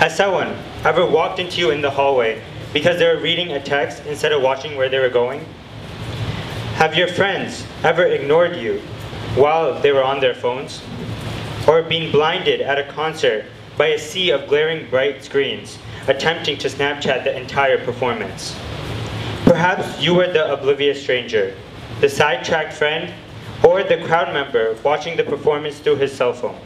Has someone ever walked into you in the hallway because they were reading a text instead of watching where they were going? Have your friends ever ignored you while they were on their phones? Or been blinded at a concert by a sea of glaring bright screens, attempting to Snapchat the entire performance? Perhaps you were the oblivious stranger, the sidetracked friend, or the crowd member watching the performance through his cell phone.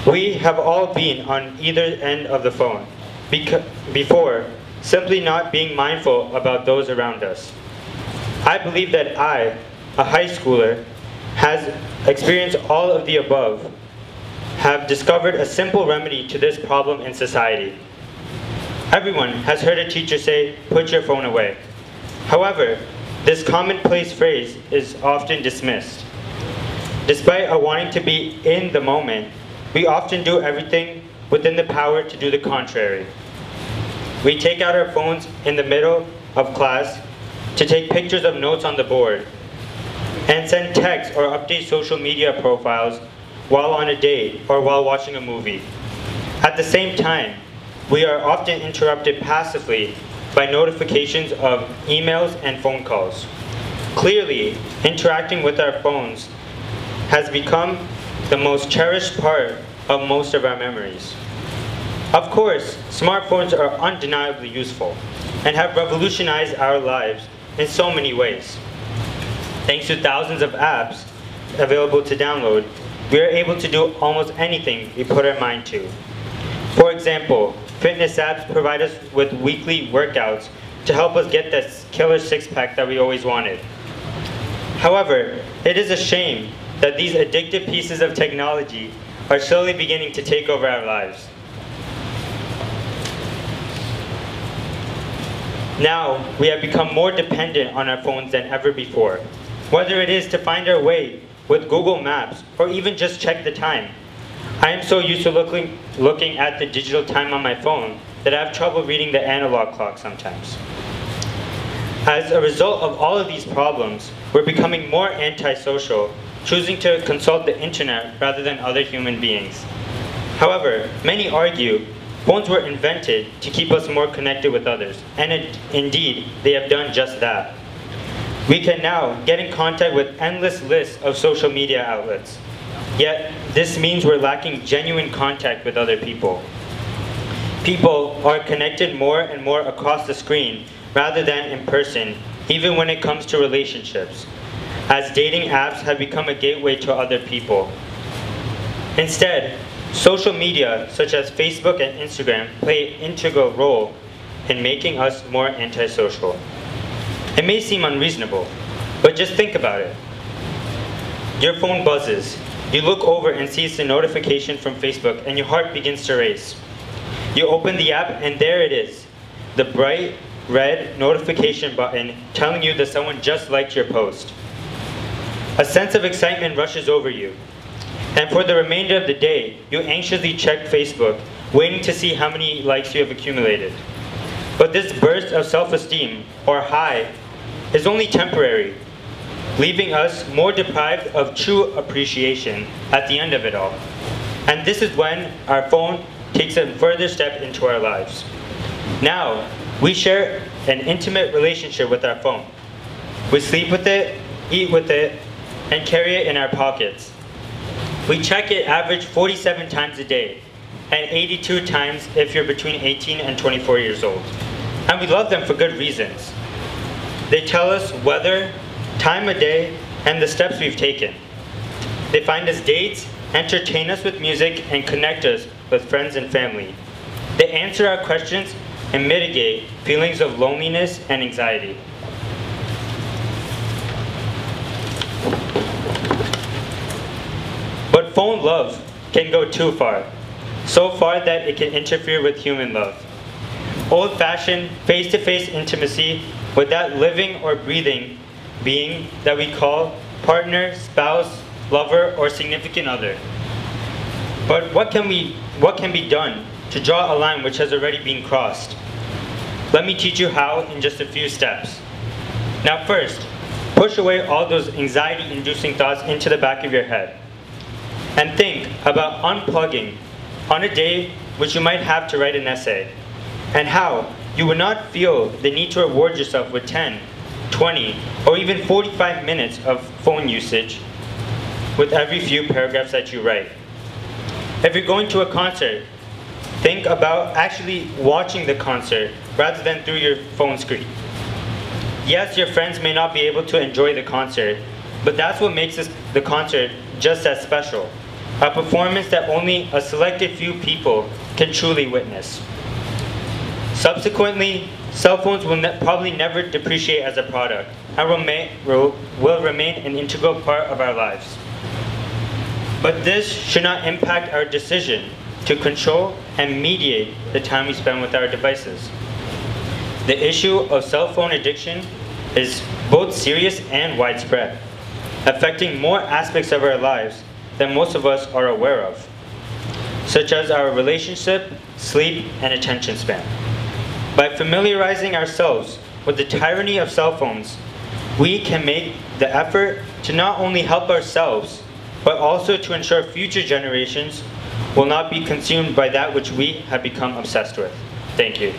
We have all been on either end of the phone before, simply not being mindful about those around us. I believe that I, a high schooler, has experienced all of the above, have discovered a simple remedy to this problem in society. Everyone has heard a teacher say, "Put your phone away." However, this commonplace phrase is often dismissed. Despite our wanting to be in the moment, we often do everything within the power to do the contrary. We take out our phones in the middle of class to take pictures of notes on the board and send texts or update social media profiles while on a date or while watching a movie. At the same time, we are often interrupted passively by notifications of emails and phone calls. Clearly, interacting with our phones has become the most cherished part of most of our memories. Of course, smartphones are undeniably useful and have revolutionized our lives in so many ways. Thanks to thousands of apps available to download, we are able to do almost anything we put our mind to. For example, fitness apps provide us with weekly workouts to help us get that killer six-pack that we always wanted. However, it is a shame that these addictive pieces of technology are slowly beginning to take over our lives. Now, we have become more dependent on our phones than ever before. Whether it is to find our way with Google Maps or even just check the time. I am so used to looking at the digital time on my phone that I have trouble reading the analog clock sometimes. As a result of all of these problems, we're becoming more antisocial, choosing to consult the internet rather than other human beings. However, many argue phones were invented to keep us more connected with others, and indeed, they have done just that. We can now get in contact with endless lists of social media outlets. Yet, this means we're lacking genuine contact with other people. People are connected more and more across the screen rather than in person, even when it comes to relationships, as dating apps have become a gateway to other people. Instead, social media such as Facebook and Instagram play an integral role in making us more antisocial. It may seem unreasonable, but just think about it. Your phone buzzes. You look over and see it's a notification from Facebook and your heart begins to race. You open the app and there it is, the bright red notification button telling you that someone just liked your post. A sense of excitement rushes over you. And for the remainder of the day, you anxiously check Facebook, waiting to see how many likes you have accumulated. But this burst of self-esteem, or high, is only temporary, leaving us more deprived of true appreciation at the end of it all. And this is when our phone takes a further step into our lives. Now, we share an intimate relationship with our phone. We sleep with it, eat with it, and carry it in our pockets. We check it average 47 times a day, and 82 times if you're between 18 and 24 years old. And we love them for good reasons. They tell us weather, time of day, and the steps we've taken. They find us dates, entertain us with music, and connect us with friends and family. They answer our questions and mitigate feelings of loneliness and anxiety. But phone love can go too far, so far that it can interfere with human love. Old-fashioned, face-to-face intimacy with that living or breathing being that we call partner, spouse, lover, or significant other. But what can be done to draw a line which has already been crossed? Let me teach you how in just a few steps. Now first, push away all those anxiety-inducing thoughts into the back of your head. And think about unplugging on a day which you might have to write an essay, and how you would not feel the need to reward yourself with 10, 20, or even 45 minutes of phone usage with every few paragraphs that you write. If you're going to a concert, think about actually watching the concert rather than through your phone screen. Yes, your friends may not be able to enjoy the concert, but that's what makes the concert just as special. A performance that only a selected few people can truly witness. Subsequently, cell phones will probably never depreciate as a product and will remain an integral part of our lives. But this should not impact our decision to control and mediate the time we spend with our devices. The issue of cell phone addiction is both serious and widespread, affecting more aspects of our lives than most of us are aware of, such as our relationship, sleep, and attention span. By familiarizing ourselves with the tyranny of cell phones, we can make the effort to not only help ourselves, but also to ensure future generations will not be consumed by that which we have become obsessed with. Thank you.